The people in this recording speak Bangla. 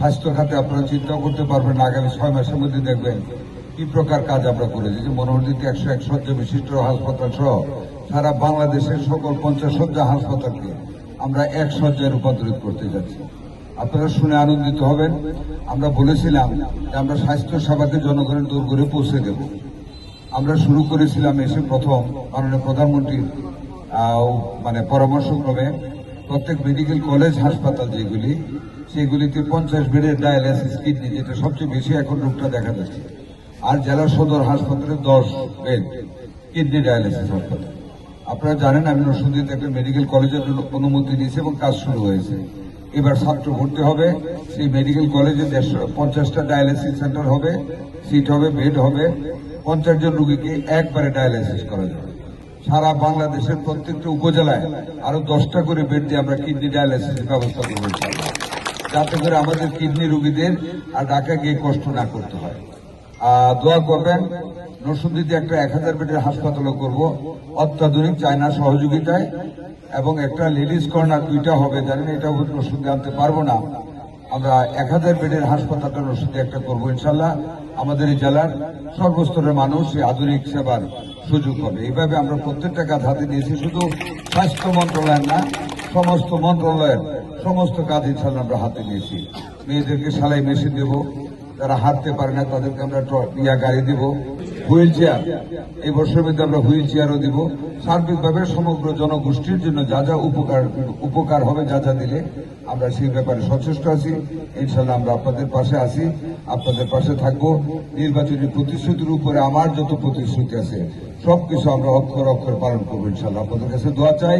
স্বাস্থ্য খাতে আপনারা চিন্তা করতে পারবেন না, আগামী 6 মাসের মধ্যে দেখবেন কি প্রকার কাজ আমরা করেছি। যে মনোহরদীতে 101 শয্যা বিশিষ্ট হাসপাতাল সহ সারা বাংলাদেশের সকল 50 শয্যা হাসপাতালকে আমরা 1 শয্যায় রূপান্তরিত করতে যাচ্ছি। আপনারা শুনে আনন্দিত হবেন। আমরা বলেছিলাম যে আমরা স্বাস্থ্য সেবাকে জনগণের দোরগোড়ায় পৌঁছে দেব। আমরা শুরু করেছিলাম এসে প্রথম মাননীয় প্রধানমন্ত্রীর পরামর্শক্রমে প্রত্যেক মেডিকেল কলেজ হাসপাতাল যেগুলি সেগুলিতে 50 বেডের ডায়ালাইসিস কিডনি, যেটা সবচেয়ে বেশি এখন রোগটা দেখা যাচ্ছে, আর জেলা সদর হাসপাতালে 10 বেড কিডনি ডায়ালাইসিস হাসপাতাল। আপনারা জানেন আমি নরসিংদীতে একটা মেডিকেল কলেজের অনুমতি দিয়েছি এবং কাজ শুরু হয়েছে। এবার ছাত্র ভর্তি হবে, সেই মেডিকেল কলেজে 50টা ডায়ালাইসিস সেন্টার হবে, সিট হবে, বেড হবে, 50 জন রোগীকে একবারে ডায়ালাইসিস করা যাবে। সারা বাংলাদেশের প্রত্যেকটা উপজেলায় আরো 10টা করে বেড দিয়ে আমরা কিডনি ডায়ালাইসিসের ব্যবস্থা করবো, যাতে করে আমাদের কিডনি রোগীদের আর ঢাকা গিয়ে কষ্ট না করতে হয়। দোয়া করবেন। নরসিংদীতে একটা 1000 বেডের হাসপাতালও করব অত্যাধুনিক চায়না সহযোগিতায়, এবং একটা লেডিস কর্নার 2টা হবে। জানেন এটা নরসিংদী আনতে পারবো না, আমরা 1000 বেডের হাসপাতালটা নরসিংদী একটা করবো ইনশাল্লাহ। আমাদের এই জেলার সর্বস্তরের মানুষ এই আধুনিক সেবার সুযোগ হবে। এইভাবে আমরা প্রত্যেকটা কাজ হাতে নিয়েছি, শুধু স্বাস্থ্য মন্ত্রণালয়ের না, সমস্ত মন্ত্রণালয়ের সমস্ত কাজ ইনশাল্লাহ আমরা হাতে নিয়েছি। মেয়েদেরকে সেলাই মেশিন দেবো, যারা হাঁটতে পারে না তাদেরকে আমরা গাড়ি দিব, হুইল চেয়ার এই বছরের মধ্যে আমরা হুইল চেয়ারও দিব। সার্বিকভাবে সমগ্র জনগোষ্ঠীর জন্য যা যা উপকার হবে, যা যা দিলে আমরা সেই ব্যাপারে সচেষ্ট আছি। ইনশাল্লাহ আমরা আপনাদের পাশে আছি, আপনাদের পাশে থাকবো। নির্বাচনী প্রতিশ্রুতির উপরে আমার যত প্রতিশ্রুতি আছে সবকিছু আমরা অক্ষর অক্ষর পালন করবো ইনশাল্লাহ। আপনাদের কাছে দোয়া চাই।